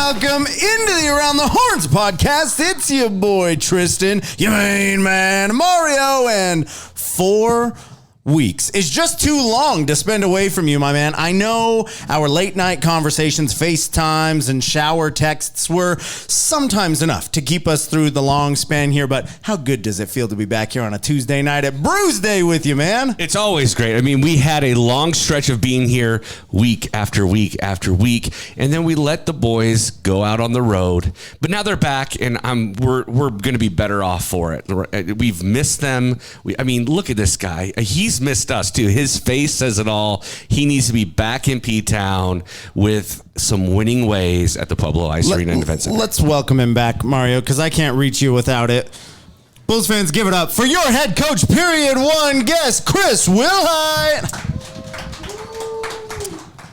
welcome into the Around the Horns podcast. It's your boy Tristan, your main man Mario, and 4 weeks is just too long to spend away from you, my man. I know our late night conversations, FaceTimes, and shower texts were sometimes enough to keep us through the long span here, but how good does it feel to be back here on a Tuesday night at Brews Day with you, man? It's always great. I mean, we had a long stretch of being here week after week after week, and then we let the boys go out on the road. But now they're back, and we're going to be better off for it. We've missed them. I mean, look at this guy. He's missed us too. His face says it all. He needs to be back in P-Town with some winning ways at the Pueblo Ice Arena and Event Center. Let's welcome him back, Mario, because I can't reach you without it. Bulls fans, give it up for your head coach, period one guest, Chris Wilhite.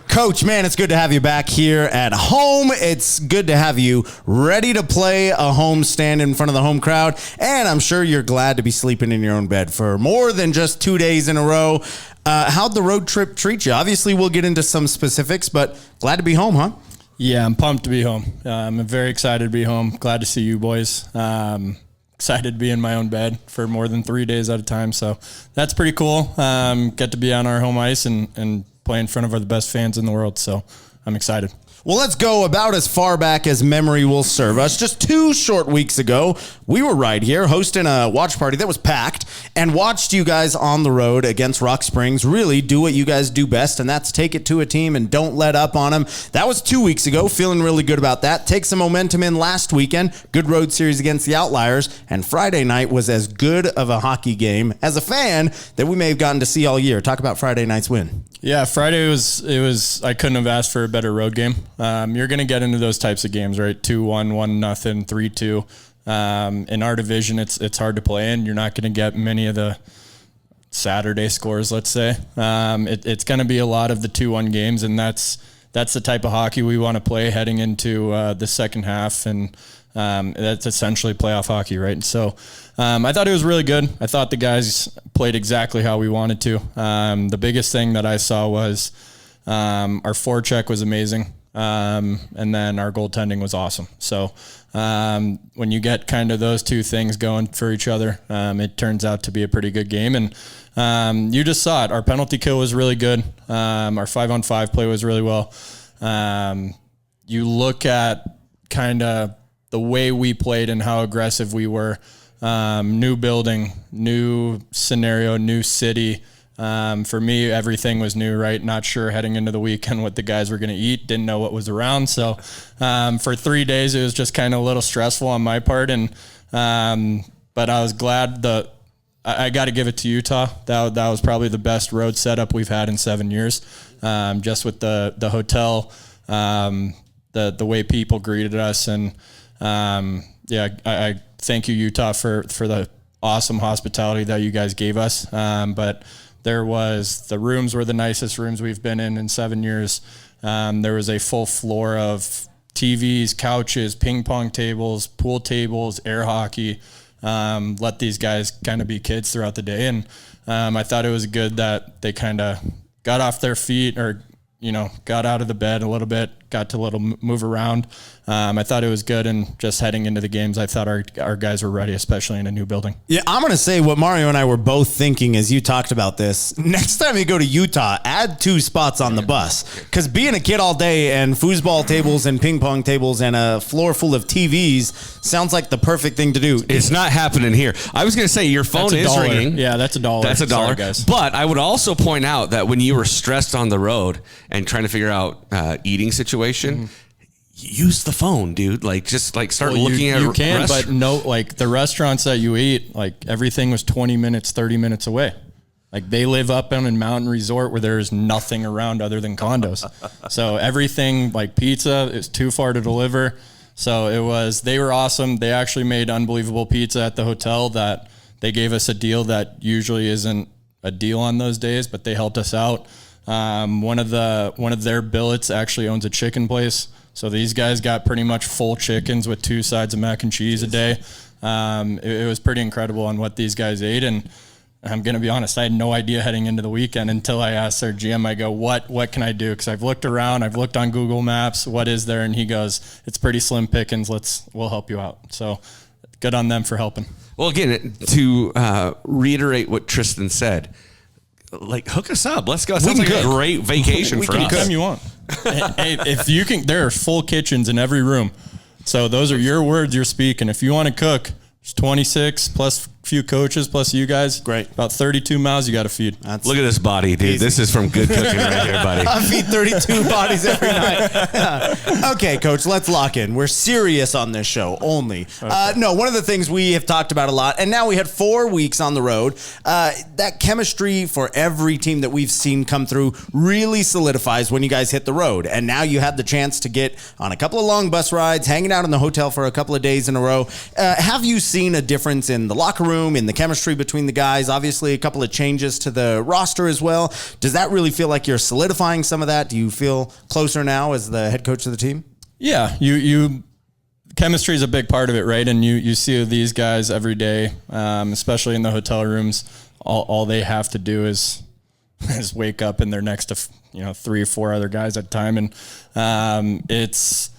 Coach, man, it's good to have you back here at home. It's good to have you ready to play a home stand in front of the home crowd. And I'm sure you're glad to be sleeping in your own bed for more than just 2 days in a row. How'd the road trip treat you? Obviously, we'll get into some specifics, but glad to be home, huh? Yeah, I'm pumped to be home. I'm very excited to be home. Glad to see you boys. Excited to be in my own bed for more than 3 days at a time. So that's pretty cool. Get to be on our home ice and play in front of the best fans in the world, so I'm excited. Well, let's go about as far back as memory will serve us. Just 2 short weeks ago, we were right here hosting a watch party that was packed and watched you guys on the road against Rock Springs really do what you guys do best, and that's take it to a team and don't let up on them. That was 2 weeks ago. Feeling really good about that. Take some momentum in last weekend. Good road series against the Outliers, and Friday night was as good of a hockey game as a fan that we may have gotten to see all year. Talk about Friday night's win. Yeah, Friday was I couldn't have asked for a better road game. You're going to get into those types of games, right? 2-1, 1-0, 3-2. In our division, it's hard to play in. You're not going to get many of the Saturday scores, let's say. It's going to be a lot of the 2-1 games, and that's the type of hockey we want to play heading into the second half, and that's essentially playoff hockey, right? So I thought it was really good. I thought the guys played exactly how we wanted to. The biggest thing that I saw was our forecheck was amazing. And then our goaltending was awesome. So when you get kind of those two things going for each other, it turns out to be a pretty good game. And you just saw it. Our penalty kill was really good. Our 5-on-5 play was really well. You look at kind of the way we played and how aggressive we were. New building, new scenario, new city. For me, everything was new, right? Not sure heading into the weekend what the guys were going to eat. Didn't know what was around. So for 3 days, it was just kind of a little stressful on my part. And but I was glad I got to give it to Utah. That was probably the best road setup we've had in 7 years. Just with the hotel, the way people greeted us. And I thank you, Utah, for the awesome hospitality that you guys gave us. But the rooms were the nicest rooms we've been in 7 years. There was a full floor of TVs, couches, ping pong tables, pool tables, air hockey. Let these guys kind of be kids throughout the day. And I thought it was good that they kind of got off their feet or, got out of the bed a little bit, got to a little move around. I thought it was good, and just heading into the games, I thought our guys were ready, especially in a new building. Yeah, I'm going to say what Mario and I were both thinking as you talked about this. Next time you go to Utah, add 2 spots on the bus, because being a kid all day and foosball tables and ping pong tables and a floor full of TVs sounds like the perfect thing to do. It's not happening here. I was going to say your phone is ringing. Yeah, that's $1. That's $1. Sorry, guys. But I would also point out that when you were stressed on the road and trying to figure out eating situation, use the phone, dude. Start looking at. You can, but no, the restaurants that you eat, everything was 20 minutes, 30 minutes away. They live up on a mountain resort where there is nothing around other than condos. So everything, pizza, is too far to deliver. So they were awesome. They actually made unbelievable pizza at the hotel that they gave us a deal that usually isn't a deal on those days, but they helped us out. One of their billets actually owns a chicken place. So these guys got pretty much full chickens with 2 sides of mac and cheese a day. It was pretty incredible on what these guys ate. And I'm going to be honest, I had no idea heading into the weekend until I asked their GM. I go, what can I do? Because I've looked around, I've looked on Google Maps, what is there? And he goes, it's pretty slim pickings. We'll help you out. So good on them for helping. Well, again, to reiterate what Tristan said, like, hook us up. Let's go. It sounds like a great vacation for us. Anytime you want. Hey, if you can, there are full kitchens in every room. So those are your words you're speaking. If you want to cook, there's 26 plus a few coaches plus you guys. Great. About 32 mouths you got to feed. Look at this body, dude. This is from good cooking right here, buddy. I feed 32 bodies every night. Okay, Coach, let's lock in. We're serious on this show only. No, one of the things we have talked about a lot, and now we had 4 weeks on the road, that chemistry for every team that we've seen come through really solidifies when you guys hit the road. And now you had the chance to get on a couple of long bus rides, hanging out in the hotel for a couple of days in a row. Have you seen a difference in the locker room, in the chemistry between the guys? Obviously, a couple of changes to the roster as well. Does that really feel like you're solidifying some of that? Do you feel closer now as the head coach of the team? Yeah, you chemistry is a big part of it, right? And you see these guys every day, especially in the hotel rooms. All they have to do is wake up and they're next to 3 or 4 other guys at a time, and it's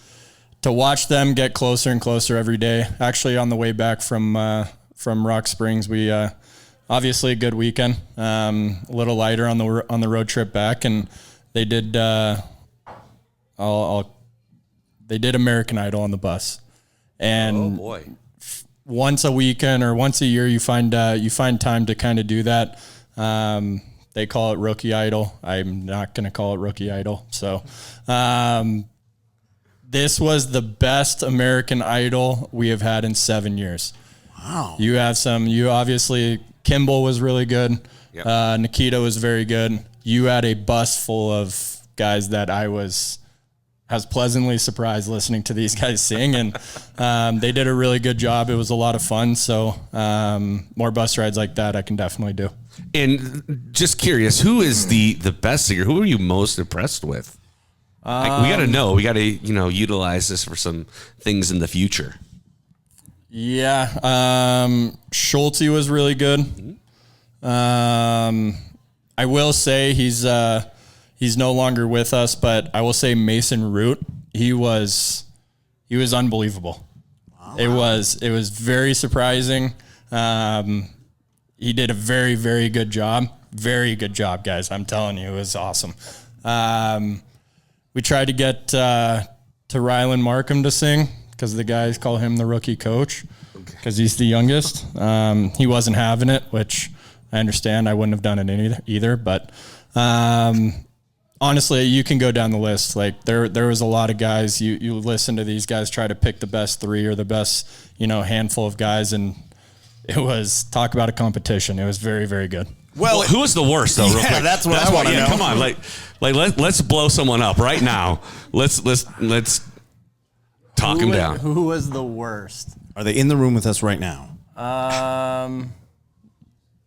to watch them get closer and closer every day. Actually, on the way back from Rock Springs, we obviously a good weekend, a little lighter on the road trip back, and they did they did American Idol on the bus, and oh boy, once a weekend or once a year you find time to kind of do that. They call it Rookie Idol. I'm not going to call it Rookie Idol. So this was the best American Idol we have had in 7 years. Wow. You obviously, Kimball was really good. Yep. Nikita was very good. You had a bus full of guys that I was pleasantly surprised listening to these guys sing, and they did a really good job. It was a lot of fun. So more bus rides like that I can definitely do. And just curious, who is the best singer? Who are you most impressed with? We got to know. We got to utilize this for some things in the future. Yeah, Schulte was really good. I will say he's no longer with us, but I will say Mason Root, he was unbelievable. Wow. It was very surprising. He did a very, very good job. Very good job, guys. I'm telling you, it was awesome. We tried to get to Rylan Markham to sing because the guys call him the rookie coach because he's the youngest. He wasn't having it, which I understand. I wouldn't have done it either. But honestly, you can go down the list. Like there was a lot of guys. You listen to these guys try to pick the best 3 or the best handful of guys, and it was talk about a competition. It was very, very good. Well, who was the worst though? Real quick? That's what I want to know. Come on, let's blow someone up right now. Let's talk him down. Who was the worst? Are they in the room with us right now?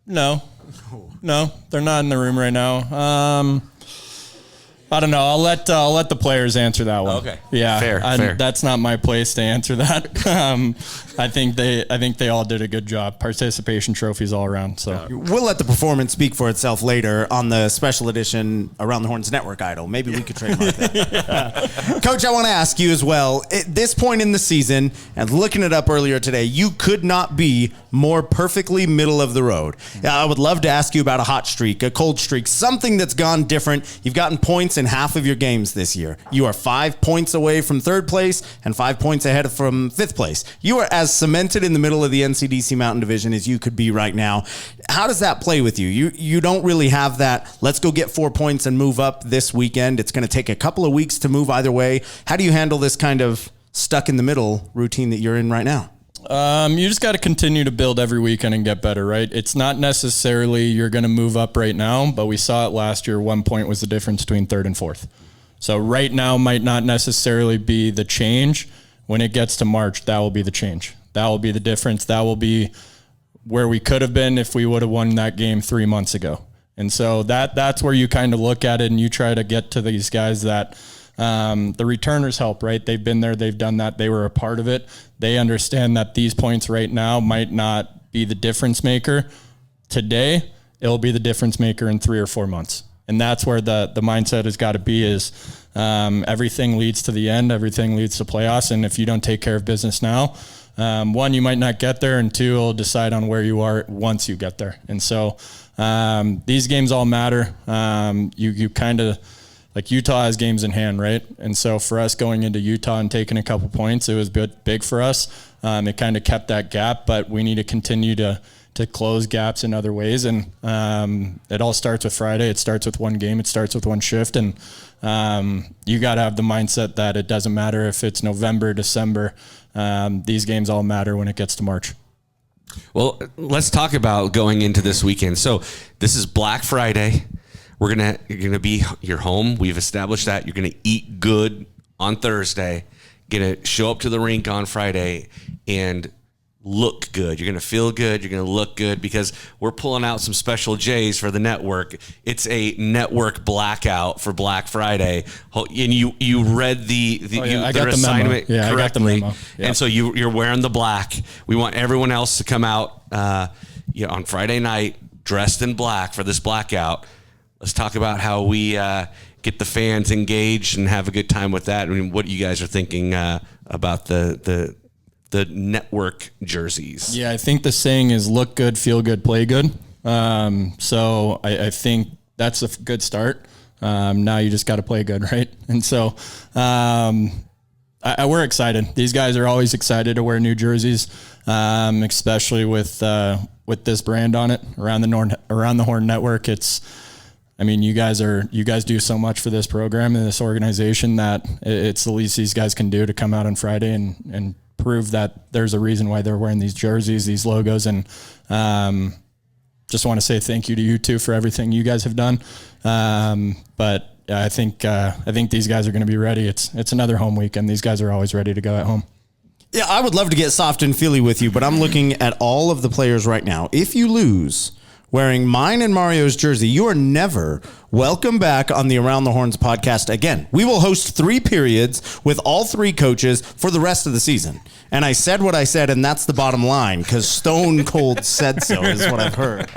No, they're not in the room right now. I don't know. I'll let the players answer that one. Okay. Yeah. Fair. That's not my place to answer that. I think they all did a good job. Participation trophies all around. So we'll let the performance speak for itself later on the special edition Around the Horns Network Idol. Maybe we could trademark that. Coach, I want to ask you as well. At this point in the season, and looking it up earlier today, you could not be more perfectly middle of the road. I would love to ask you about a hot streak, a cold streak, something that's gone different. You've gotten points in half of your games this year. You are 5 points away from third place and 5 points ahead from fifth place. You are as cemented in the middle of the NCDC Mountain Division as you could be right now. How does that play with you? You don't really have that, let's go get 4 points and move up this weekend. It's going to take a couple of weeks to move either way. How do you handle this kind of stuck in the middle routine that you're in right now? You just got to continue to build every weekend and get better, right? It's not necessarily you're going to move up right now, but we saw it last year. 1 point was the difference between third and fourth. So right now might not necessarily be the change. When it gets to March, that will be the change. That will be the difference. That will be where we could have been if we would have won that game 3 months ago. And so that's where you kind of look at it and you try to get to these guys that the returners help, right? They've been there. They've done that. They were a part of it. They understand that these points right now might not be the difference maker today, it'll be the difference maker in 3 or 4 months. And that's where the mindset has got to be is everything leads to the end. Everything leads to playoffs. And if you don't take care of business now, one, you might not get there, and two, it'll decide on where you are once you get there. And so these games all matter. You kind of, like, Utah has games in hand, right? And so for us going into Utah and taking a couple points, it was big for us. It kind of kept that gap, but we need to continue to close gaps in other ways. And it all starts with Friday. It starts with one game. It starts with one shift. And you got to have the mindset that it doesn't matter if it's November, December. These games all matter when it gets to March. Well, let's talk about going into this weekend. So this is Black Friday. You're gonna be your home. We've established that. You're gonna eat good on Thursday. Gonna show up to the rink on Friday and look good. You're going to feel good. You're going to look good because we're pulling out some special J's for the network. It's a network blackout for Black Friday. And you read their assignment correctly. I got the memo. Yeah. And so you're wearing the black. We want everyone else to come out on Friday night dressed in black for this blackout. Let's talk about how we get the fans engaged and have a good time with that. I mean, what you guys are thinking about the network jerseys. Yeah, I think the saying is look good, feel good, play good. So I think that's a good start. Now you just got to play good, right? And so we're excited. These guys are always excited to wear new jerseys, especially with this brand on it, Around the Horn Network. You guys do so much for this program and this organization that it's the least these guys can do to come out on Friday and prove that there's a reason why they're wearing these jerseys, these logos, and just want to say thank you to you two for everything you guys have done. But I think these guys are going to be ready. It's another home weekend. These guys are always ready to go at home. Yeah, I would love to get soft and feely with you, but I'm looking at all of the players right now. If you lose wearing mine and Mario's jersey, you are never welcome back on the Around the Horns podcast again. We will host 3 periods with all 3 coaches for the rest of the season. And I said what I said, and that's the bottom line, because Stone Cold said so, is what I've heard.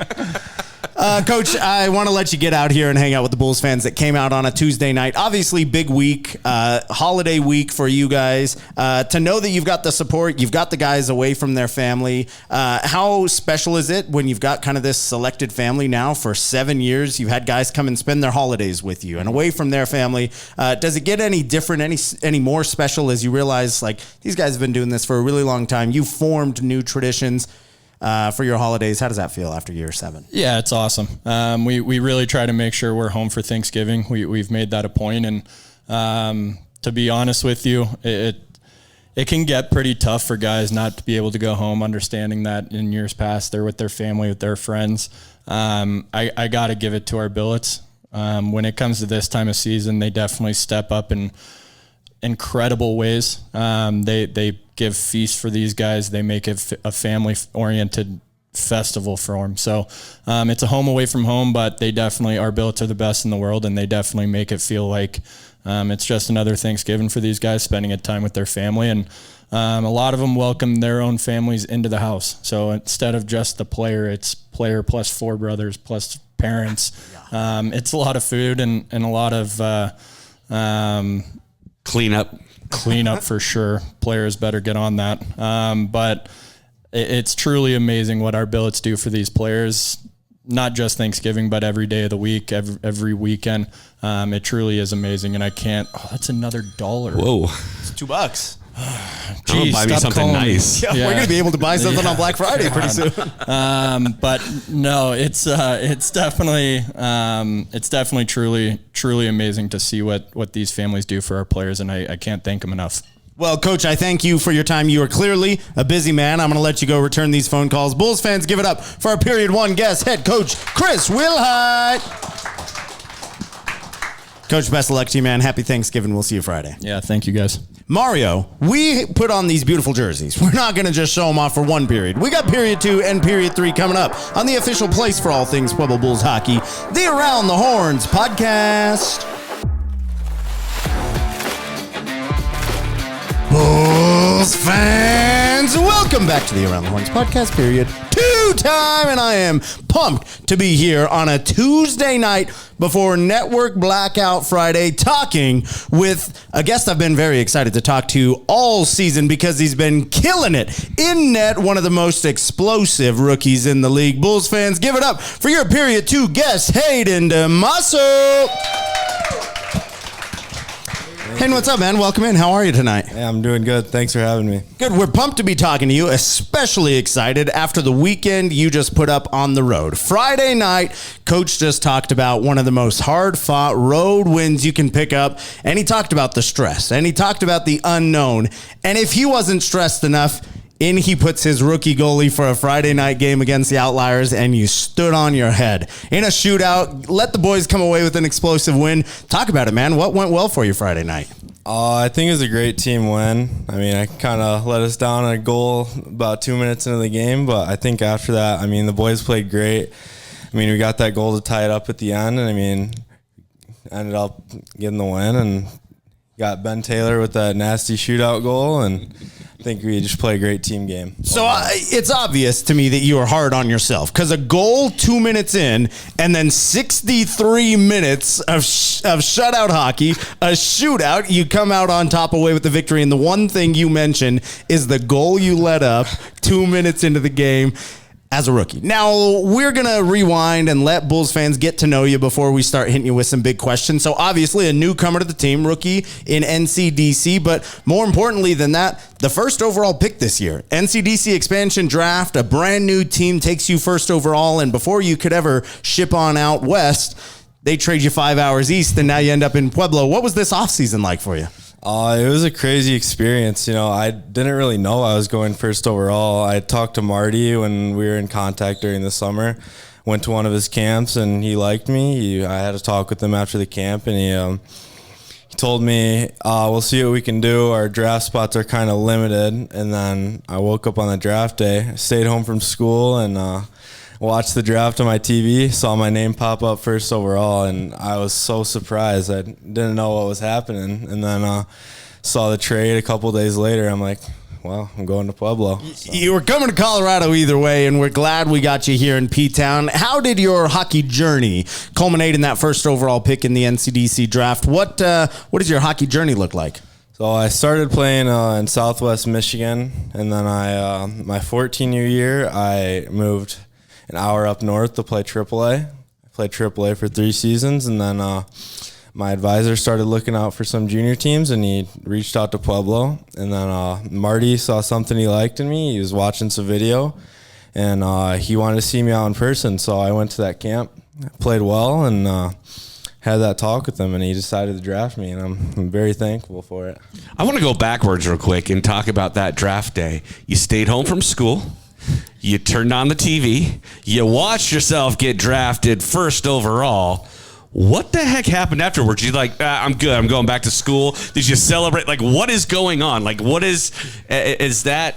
Coach, I want to let you get out here and hang out with the Bulls fans that came out on a Tuesday night. Obviously, big week, holiday week for you guys. To know that you've got the support, you've got the guys away from their family. How special is it when you've got kind of this selected family now for 7 years? You've had guys come and spend their holidays with you and away from their family. Does it get any different, any more special as you realize, like, these guys have been doing this for a really long time? You've formed new traditions for your holidays. How does that feel after year 7? Yeah, it's awesome. We really try to make sure we're home for Thanksgiving. We've made that a point. And to be honest with you, it can get pretty tough for guys not to be able to go home, understanding that in years past they're with their family, with their friends. I got to give it to our billets. When it comes to this time of season, they definitely step up in incredible ways. They give feasts for these guys. They make it a family-oriented festival for them. So it's a home away from home, but they definitely, our billets are the best in the world, and they definitely make it feel like it's just another Thanksgiving for these guys, spending a time with their family. And a lot of them welcome their own families into the house. So instead of just the player, it's player plus 4 brothers plus parents. It's a lot of food and a lot of cleanup for sure. Players better get on that. But it's truly amazing what our billets do for these players, not just Thanksgiving, but every day of the week, every weekend. It truly is amazing. And that's another $1. Whoa. It's $2. Geez, buy me something nice. Yeah, we're going to be able to buy something on Black Friday pretty soon. But no, it's definitely truly amazing to see what these families do for our players, and I can't thank them enough. Well, Coach, I thank you for your time. You are clearly a busy man. I'm going to let you go return these phone calls. Bulls fans, give it up for our Period 1 guest, head coach Chris Wilhite. Coach, best of luck to you, man. Happy Thanksgiving. We'll see you Friday. Yeah, thank you, guys. Mario, we put on these beautiful jerseys. We're not going to just show them off for one period. We got period 2 and period 3 coming up on the official place for all things Pueblo Bulls hockey, the Around the Horns podcast. Bulls fans, welcome back to the Around the Horns podcast, period 2. time, and I am pumped to be here on a Tuesday night before Network Blackout Friday, talking with a guest I've been very excited to talk to all season because he's been killing it in net, one of the most explosive rookies in the league. Bulls fans, give it up for your Period 2 guest, Hayden Demaso. Hayden, what's up, man? Welcome in. How are you tonight? Yeah, I'm doing good. Thanks for having me. Good. We're pumped to be talking to you, especially excited after the weekend you just put up on the road. Friday night, Coach just talked about one of the most hard-fought road wins you can pick up, and he talked about the stress, and he talked about the unknown. And if he wasn't stressed enough, in he puts his rookie goalie for a Friday night game against the Outliers, and you stood on your head. In a shootout, let the boys come away with an explosive win. Talk about it, man. What went well for you Friday night? I think it was a great team win. I mean, I kind of let us down on a goal about 2 minutes into the game, but I think after that, I mean, the boys played great. I mean, we got that goal to tie it up at the end, and I mean, ended up getting the win, and got Ben Taylor with that nasty shootout goal, and I think we just play a great team game. So it's obvious to me that you are hard on yourself because a goal 2 minutes in and then 63 minutes of shutout hockey, a shootout, you come out on top away with the victory. And the one thing you mentioned is the goal you let up 2 minutes into the game as a rookie. Now, we're going to rewind and let Bulls fans get to know you before we start hitting you with some big questions. So, obviously, a newcomer to the team, rookie in NCDC, but more importantly than that, the first overall pick this year. NCDC expansion draft, a brand new team takes you first overall, and before you could ever ship on out west, they trade you 5 hours east, and now you end up in Pueblo. What was this offseason like for you? It was a crazy experience. You know, I didn't really know I was going first overall. I talked to Marty when we were in contact during the summer. Went to one of his camps, and he liked me. I had a talk with him after the camp, and he told me, we'll see what we can do. Our draft spots are kind of limited. And then I woke up on the draft day, stayed home from school, and watched the draft on my TV, saw my name pop up first overall, and I was so surprised. I didn't know what was happening. And then saw the trade a couple days later. I'm like, well, I'm going to Pueblo. So. You were coming to Colorado either way, and we're glad we got you here in P-Town. How did your hockey journey culminate in that first overall pick in the NCDC draft? What does your hockey journey look like? So I started playing in Southwest Michigan, and then my 14-year year, I moved an hour up north to play AAA. I played AAA for 3 seasons, and then my advisor started looking out for some junior teams, and he reached out to Pueblo. And then Marty saw something he liked in me. He was watching some video, and he wanted to see me out in person. So I went to that camp, played well, and had that talk with him, and he decided to draft me, and I'm very thankful for it. I want to go backwards real quick and talk about that draft day. You stayed home from school. You turned on the TV. You watched yourself get drafted first overall. What the heck happened afterwards? You like, I'm good. I'm going back to school. Did you celebrate? Like, what is going on? Like, what is that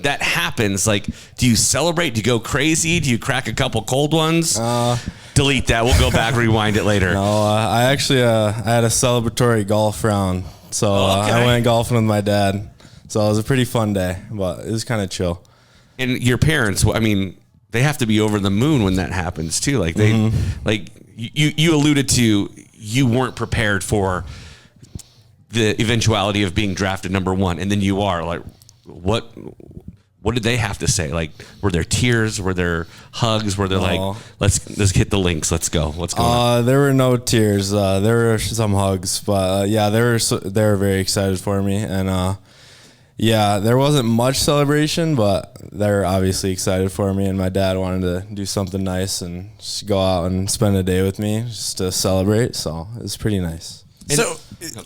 happens? Like, do you celebrate? Do you go crazy? Do you crack a couple cold ones? Delete that. We'll go back, rewind it later. No, I actually I had a celebratory golf round. So Okay. I went golfing with my dad. So it was a pretty fun day, but it was kind of chill. And your parents, I mean, they have to be over the moon when that happens too. Like they, like you alluded to, you weren't prepared for the eventuality of being drafted number 1, and then you are. Like, what did they have to say? Like, were there tears? Were there hugs? Were there like, let's hit the links, let's go? What's going on? There were no tears. There were some hugs, but yeah, they were very excited for me, and yeah, there wasn't much celebration, but they're obviously excited for me, and my dad wanted to do something nice and just go out and spend a day with me just to celebrate, so it was pretty nice. So,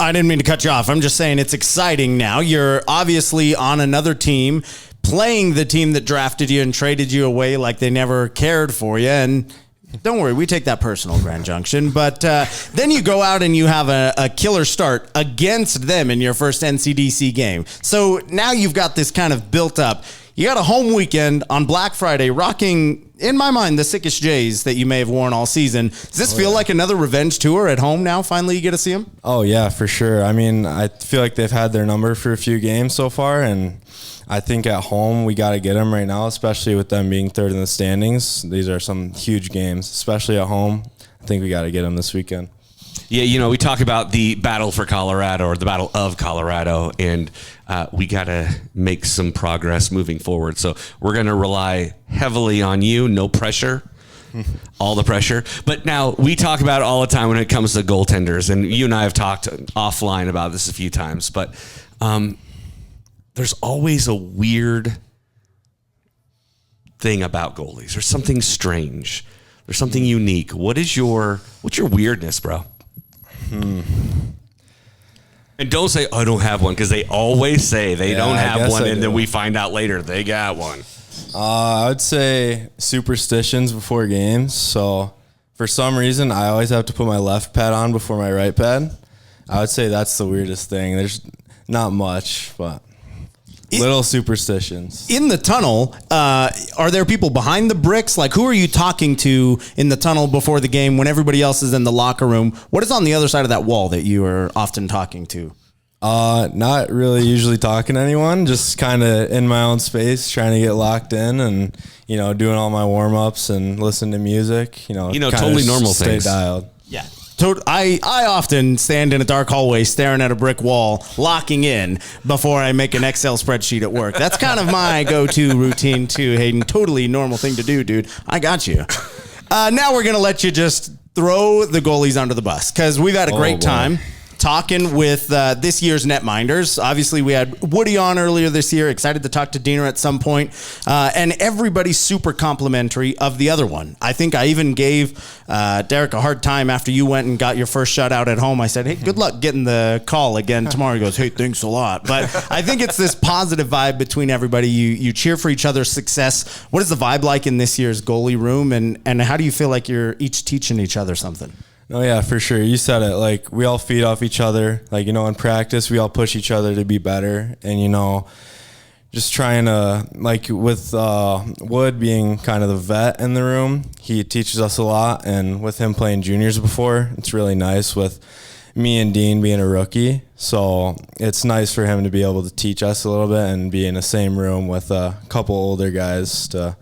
I didn't mean to cut you off. I'm just saying it's exciting now. You're obviously on another team, playing the team that drafted you and traded you away like they never cared for you, and don't worry, we take that personal, Grand Junction. But then you go out and you have a killer start against them in your first NCDC game. So now you've got this kind of built up. You got a home weekend on Black Friday, rocking, in my mind, the sickest Jays that you may have worn all season. Does this feel like another revenge tour at home now? Finally, you get to see them? Oh, yeah, for sure. I mean, I feel like they've had their number for a few games so far, and I think at home we got to get them right now, especially with them being third in the standings. These are some huge games, especially at home. I think we got to get them this weekend. Yeah, we talk about the battle for Colorado or the battle of Colorado, and we got to make some progress moving forward. So we're going to rely heavily on you. No pressure, all the pressure. But now we talk about it all the time when it comes to goaltenders, and you and I have talked offline about this a few times. But there's always a weird thing about goalies. There's something strange. There's something unique. What's your weirdness, bro? And don't say, I don't have one, because they always say they don't have one, and then we find out later they got one. I would say superstitions before games. So for some reason, I always have to put my left pad on before my right pad. I would say that's the weirdest thing. There's not much, but little superstitions. In the tunnel, are there people behind the bricks? Like, who are you talking to in the tunnel before the game when everybody else is in the locker room? What is on the other side of that wall that you are often talking to? Not really usually talking to anyone, just kind of in my own space, trying to get locked in and, doing all my warm-ups and listening to music, totally normal stay things. dialed. Yeah. I often stand in a dark hallway staring at a brick wall, locking in before I make an Excel spreadsheet at work. That's kind of my go-to routine too, Hayden. Totally normal thing to do, dude. I got you. Now we're going to let you just throw the goalies under the bus because we've had a great time talking with this year's netminders. Obviously, we had Woody on earlier this year. Excited to talk to Diener at some point. And everybody's super complimentary of the other one. I think I even gave Derek a hard time after you went and got your first shutout at home. I said, hey, good luck getting the call again tomorrow. He goes, hey, thanks a lot. But I think it's this positive vibe between everybody. You cheer for each other's success. What is the vibe like in this year's goalie room? And how do you feel like you're each teaching each other something? Oh, yeah, for sure. You said it. Like, we all feed off each other. Like, in practice, we all push each other to be better. And, just trying to, like, with Wood being kind of the vet in the room, he teaches us a lot. And with him playing juniors before, it's really nice with me and Dean being a rookie. So it's nice for him to be able to teach us a little bit and be in the same room with a couple older guys to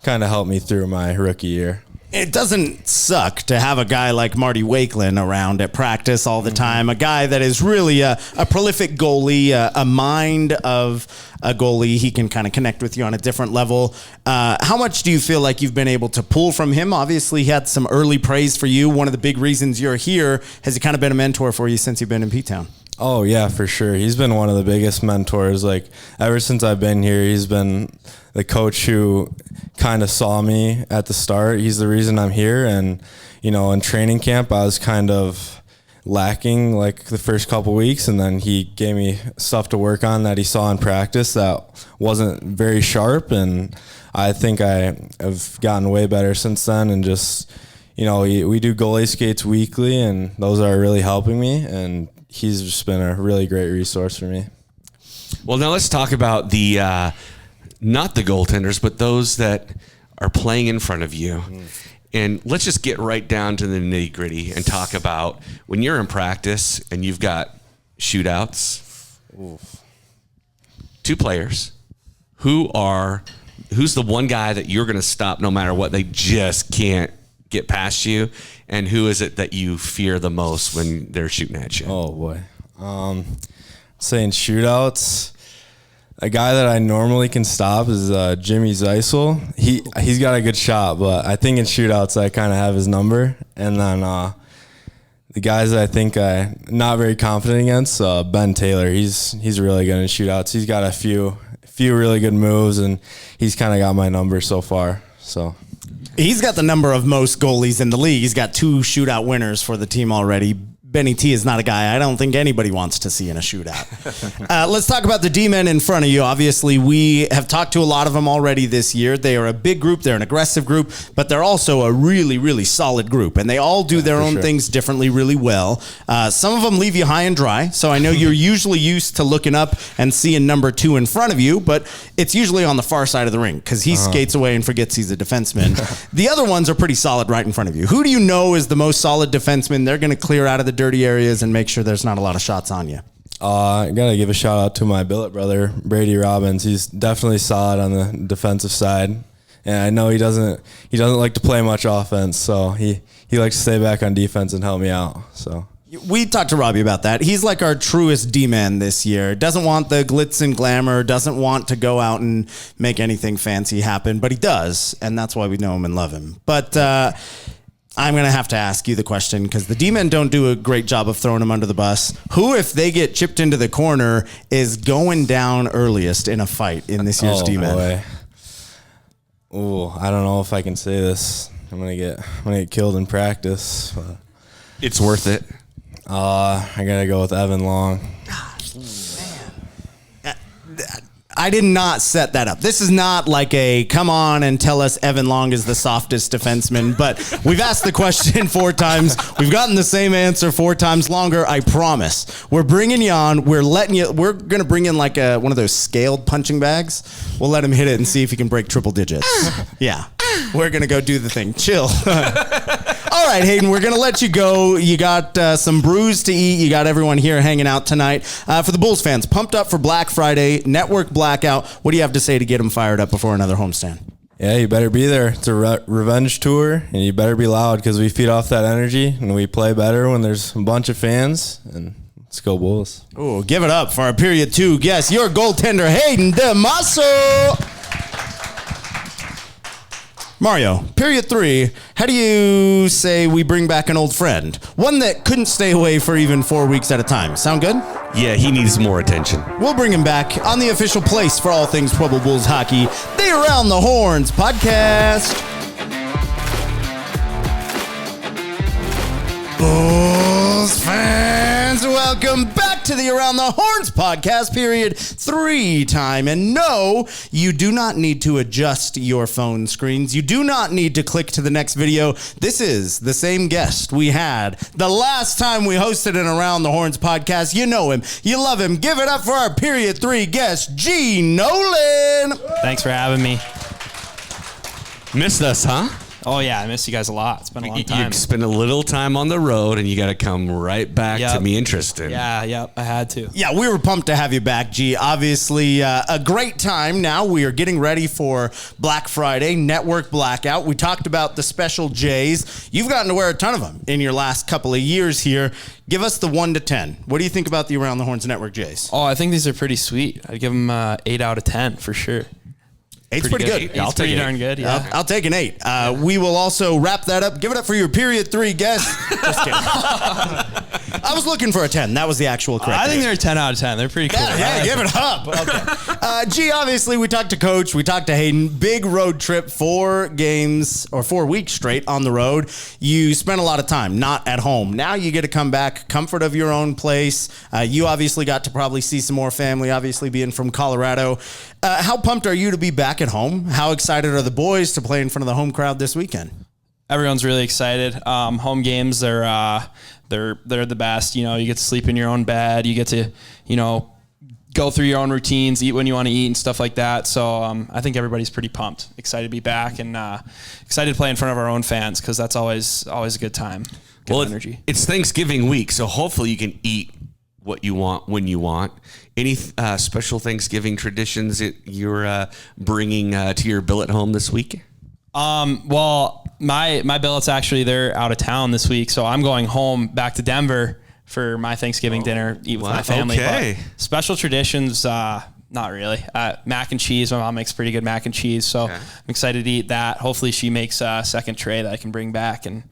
kind of help me through my rookie year. It doesn't suck to have a guy like Marty Wakelin around at practice all the time, a guy that is really a prolific goalie, a mind of a goalie. He can kind of connect with you on a different level. How much do you feel like you've been able to pull from him? Obviously, he had some early praise for you. One of the big reasons you're here. Has he kind of been a mentor for you since you've been in P-Town? Oh, yeah, for sure. He's been one of the biggest mentors. Like, ever since I've been here, he's been the coach who kind of saw me at the start. He's the reason I'm here. And, in training camp, I was kind of lacking, like, the first couple weeks. And then he gave me stuff to work on that he saw in practice that wasn't very sharp. And I think I have gotten way better since then. And just, we do goalie skates weekly, and those are really helping me. And he's just been a really great resource for me. Well, now let's talk about the not the goaltenders, but those that are playing in front of you. And let's just get right down to the nitty gritty and talk about when you're in practice and you've got shootouts. Oof. Two players. Who's the one guy that you're going to stop no matter what? They just can't get past you. And who is it that you fear the most when they're shooting at you? Oh, boy. Saying shootouts, a guy that I normally can stop is Jimmy Zeisel. He's got a good shot, but I think in shootouts I kind of have his number. And then the guys that I think I'm not very confident against, Ben Taylor. He's really good in shootouts. He's got a few really good moves, and he's kind of got my number so far. So he's got the number of most goalies in the league. He's got 2 shootout winners for the team already. Benny T is not a guy I don't think anybody wants to see in a shootout. Let's talk about the D-men in front of you. Obviously, we have talked to a lot of them already this year. They are a big group. They're an aggressive group, but they're also a really, really solid group, and they all do their own things differently really well. Some of them leave you high and dry, so I know you're usually used to looking up and seeing number 2 in front of you, but it's usually on the far side of the ring because he skates away and forgets he's a defenseman. The other ones are pretty solid right in front of you. Who do you know is the most solid defenseman? They're going to clear out of the dirty areas and make sure there's not a lot of shots on you. I gotta give a shout out to my billet brother, Brady Robbins. He's definitely solid on the defensive side, and I know he doesn't like to play much offense, so he likes to stay back on defense and help me out. So we talked to Robbie about that. He's like our truest D-man this year. Doesn't want the glitz and glamour, doesn't want to go out and make anything fancy happen, but he does, and that's why we know him and love him. But I'm going to have to ask you the question because the D-men don't do a great job of throwing him under the bus. Who, if they get chipped into the corner, is going down earliest in a fight in this year's D-men? Ooh, I don't know if I can say this. I'm gonna get killed in practice. But It's worth it. I gotta go with Evan Long. I did not set that up. This is not like a come on and tell us Evan Long is the softest defenseman, but we've asked the question 4 times. We've gotten the same answer 4 times longer. I promise. We're bringing you on. We're going to bring in like one of those scaled punching bags. We'll let him hit it and see if he can break triple digits. Yeah. We're going to go do the thing. Chill. All right, Hayden, we're going to let you go. You got some brews to eat. You got everyone here hanging out tonight. For the Bulls fans, pumped up for Black Friday, Network Blackout. What do you have to say to get them fired up before another homestand? Yeah, you better be there. It's a revenge tour, and you better be loud because we feed off that energy, and we play better when there's a bunch of fans, and let's go Bulls. Ooh, give it up for our period 2 guest, your goaltender, Hayden Demaso. Mario, period 3, how do you say we bring back an old friend? One that couldn't stay away for even 4 weeks at a time. Sound good? Yeah, he needs more attention. We'll bring him back on the official place for all things Pueblo Bulls hockey, the Around the Horns podcast. Bulls fans, welcome back to the Around the Horns podcast, period 3 time. And no, you do not need to adjust your phone screens. You do not need to click to the next video. This is the same guest we had the last time we hosted an Around the Horns podcast. You know him. You love him. Give it up for our period 3 guest, G. Nolan. Thanks for having me. Missed us, huh? Oh, yeah, I miss you guys a lot. It's been a long You time. spend a little time on the road, and you got to come right back to be interested. Yeah, I had to. Yeah, we were pumped to have you back, G. Obviously, a great time now. We are getting ready for Black Friday, Network Blackout. We talked about the special J's. You've gotten to wear a ton of them in your last couple of years here. Give us the 1 to 10. What do you think about the Around the Horns Network J's? Oh, I think these are pretty sweet. I'd give them 8 out of 10 for sure. 8's pretty good. Yeah, I'll take darn good. Yeah, I'll take an 8. We will also wrap that up. Give it up for your period 3 guest. Just kidding. I was looking for a 10. That was the actual correct. I think they're 10 out of 10. They're pretty cool. Yeah, give it up. Okay. G, obviously, we talked to Coach. We talked to Hayden. Big road trip, 4 games or 4 weeks straight on the road. You spent a lot of time not at home. Now you get to come back, comfort of your own place. You obviously got to probably see some more family, obviously being from Colorado. How pumped are you to be back at home? How excited are the boys to play in front of the home crowd this weekend? Everyone's really excited. Home games, they're the best. You know, you get to sleep in your own bed. You get to, go through your own routines, eat when you want to eat and stuff like that. So I think everybody's pretty pumped, excited to be back, and excited to play in front of our own fans because that's always a good time. Good energy. It's Thanksgiving week, so hopefully you can eat what you want when you want. Any special Thanksgiving traditions that you're bringing to your billet home this week? Well, my billets actually, they're out of town this week, so I'm going home back to Denver for my Thanksgiving dinner, eat with my family. Okay. But special traditions, not really. Mac and cheese. My mom makes pretty good mac and cheese, so I'm excited to eat that. Hopefully she makes a second tray that I can bring back and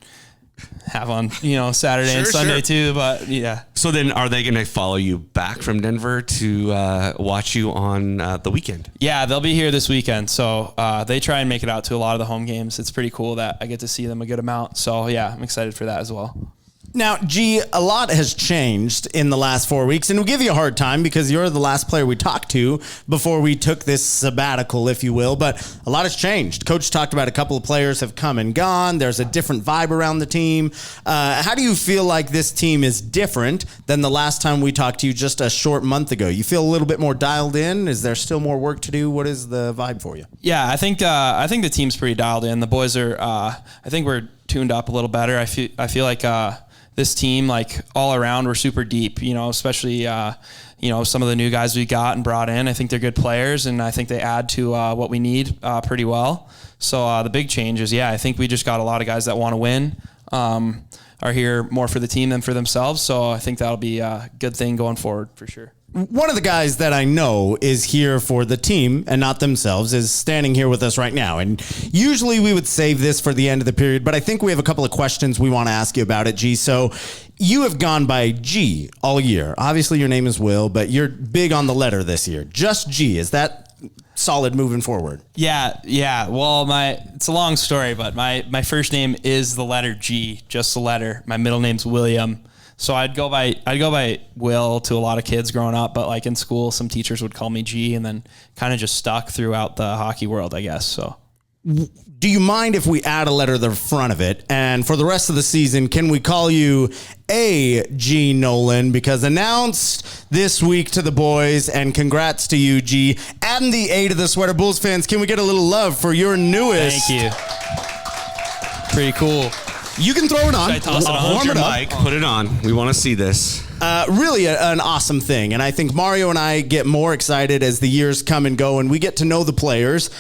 have on, Saturday and Sunday too. But yeah. So then are they going to follow you back from Denver to watch you on the weekend? Yeah, they'll be here this weekend. So they try and make it out to a lot of the home games. It's pretty cool that I get to see them a good amount. So yeah, I'm excited for that as well. Now, G, a lot has changed in the last 4 weeks, and we'll give you a hard time because you're the last player we talked to before we took this sabbatical, if you will, but a lot has changed. Coach talked about a couple of players have come and gone. There's a different vibe around the team. How do you feel like this team is different than the last time we talked to you just a short month ago? You feel a little bit more dialed in? Is there still more work to do? What is the vibe for you? Yeah, I think the team's pretty dialed in. The boys are, I think we're tuned up a little better. I feel like this team, like all around, we're super deep, especially, some of the new guys we got and brought in. I think they're good players, and I think they add to what we need pretty well. So the big change is, I think we just got a lot of guys that want to win, are here more for the team than for themselves. So I think that'll be a good thing going forward for sure. One of the guys that I know is here for the team and not themselves is standing here with us right now. And usually we would save this for the end of the period, but I think we have a couple of questions we want to ask you about it, G. So you have gone by G all year. Obviously your name is Will, but you're big on the letter this year. Just G. Is that solid moving forward? Yeah. Well, it's a long story, but my first name is the letter G, just the letter. My middle name's William. So I'd go by Will to a lot of kids growing up, but like in school, some teachers would call me G, and then kind of just stuck throughout the hockey world, I guess. So, do you mind if we add a letter to the front of it? And for the rest of the season, can we call you A. G. Nolan? Because announced this week to the boys, and congrats to you, G. Adding the A to the sweater. Bulls fans, can we get a little love for your newest? Thank you. Pretty cool. You can throw it on. Should I toss it on? Warm it up. Mike, put it on. We want to see this. Really an awesome thing. And I think Mario and I get more excited as the years come and go and we get to know the players.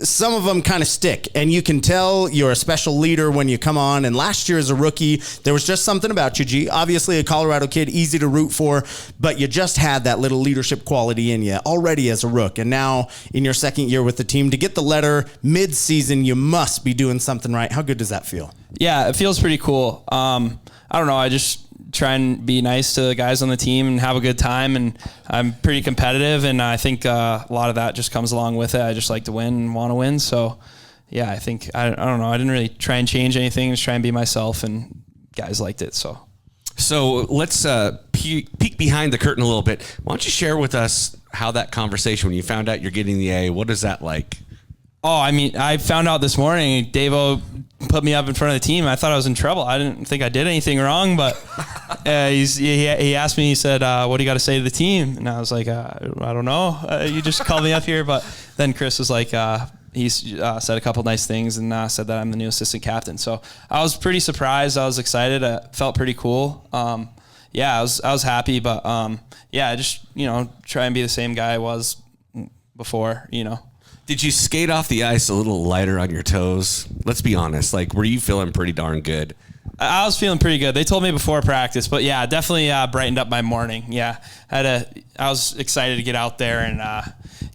Some of them kind of stick, and you can tell you're a special leader when you come on. And last year as a rookie, there was just something about you, G. Obviously a Colorado kid, easy to root for, but you just had that little leadership quality in you already as a rook. And now in your second year with the team, to get the letter mid-season, you must be doing something right. How good does that feel? Yeah, it feels pretty cool. I don't know. I just try and be nice to the guys on the team and have a good time. And I'm pretty competitive, and I think a lot of that just comes along with it. I just like to win and want to win. So, yeah, I think, I don't know. I didn't really try and change anything. Just try and be myself, and guys liked it. So let's peek behind the curtain a little bit. Why don't you share with us how that conversation, when you found out you're getting the A, what is that like? Oh, I mean, I found out this morning, Davo put me up in front of the team. I thought I was in trouble. I didn't think I did anything wrong, but he asked me, he said, what do you got to say to the team? And I was like, I don't know. You just called me up here. But then Chris was like, he said a couple nice things and said that I'm the new assistant captain. So I was pretty surprised. I was excited. It felt pretty cool. I was happy, but I just, try and be the same guy I was before, Did you skate off the ice a little lighter on your toes? Let's be honest. Like, were you feeling pretty darn good? I was feeling pretty good. They told me before practice, but yeah, definitely brightened up my morning. Yeah, I was excited to get out there and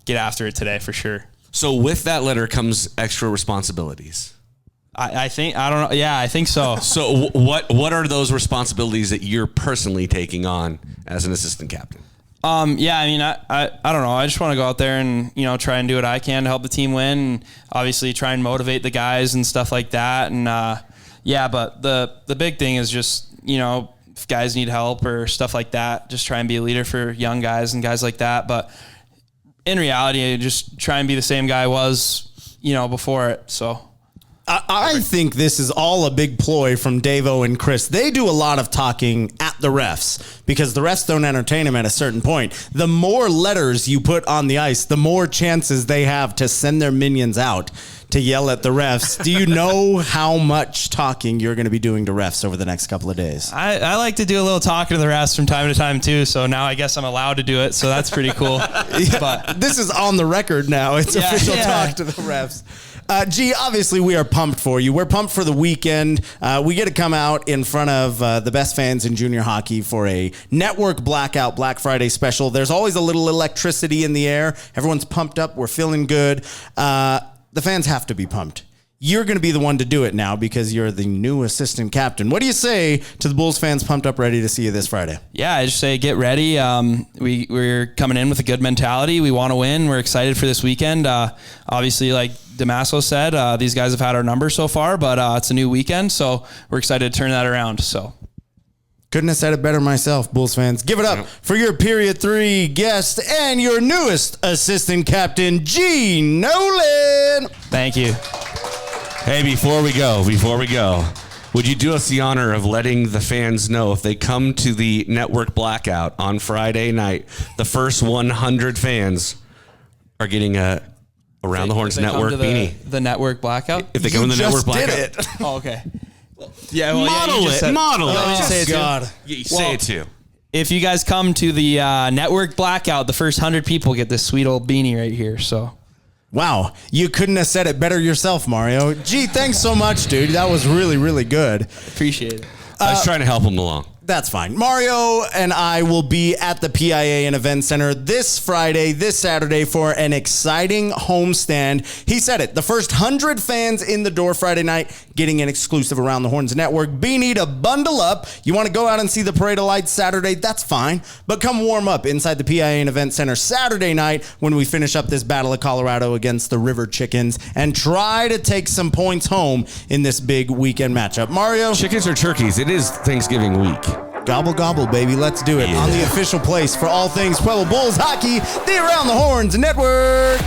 get after it today for sure. So with that letter comes extra responsibilities. I think, I don't know. Yeah, I think so. So what are those responsibilities that you're personally taking on as an assistant captain? I mean, I don't know. I just want to go out there and, try and do what I can to help the team win, and obviously try and motivate the guys and stuff like that. And, but the big thing is just, if guys need help or stuff like that, just try and be a leader for young guys and guys like that. But in reality, I just try and be the same guy I was, before it. So I think this is all a big ploy from Davo and Chris. They do a lot of talking at the refs because the refs don't entertain them at a certain point. The more letters you put on the ice, the more chances they have to send their minions out to yell at the refs. Do you know how much talking you're going to be doing to refs over the next couple of days? I like to do a little talking to the refs from time to time too, so now I guess I'm allowed to do it, so that's pretty cool. But this is on the record now. It's official talk to the refs. G, obviously we are pumped for you. We're pumped for the weekend. We get to come out in front of the best fans in junior hockey for a network blackout Black Friday special. There's always a little electricity in the air. Everyone's pumped up. We're feeling good. The fans have to be pumped. You're going to be the one to do it now because you're the new assistant captain. What do you say to the Bulls fans pumped up, ready to see you this Friday? Yeah, I just say get ready. We're coming in with a good mentality. We want to win. We're excited for this weekend. Obviously, like Demaso said, these guys have had our number so far, but it's a new weekend, so we're excited to turn that around. So couldn't have said it better myself, Bulls fans. Give it up for your Period 3 guest and your newest assistant captain, G. Nolan. thank you. Hey, before we go, would you do us the honor of letting the fans know if they come to the network blackout on Friday night, the first 100 fans are getting a Around the Horns Network beanie? The network blackout? If they come to the network blackout. Oh, okay. Yeah, well, Model you just it. said- Model it. Oh, say it too. God. You say it too. If you guys come to the network blackout, the first 100 people get this sweet old beanie right here. So, Wow. You couldn't have said it better yourself, Mario. Gee, thanks so much, dude. That was really, really good. appreciate it. I was trying to help him along. That's fine. Mario and I will be at the PIA and Event Center this Friday, this Saturday for an exciting homestand. He said it. The first 100 fans in the door Friday night getting an exclusive Around the Horns Network beanie to bundle up. You want to go out and see the Parade of Lights Saturday? That's fine. But come warm up inside the PIA and Event Center Saturday night when we finish up this Battle of Colorado against the River Chickens and try to take some points home in this big weekend matchup. Mario? Chickens or turkeys? It is Thanksgiving week. Gobble, gobble, baby. Let's do it. Yeah. On the official place for all things Pueblo Bulls hockey, the Around the Horns Network.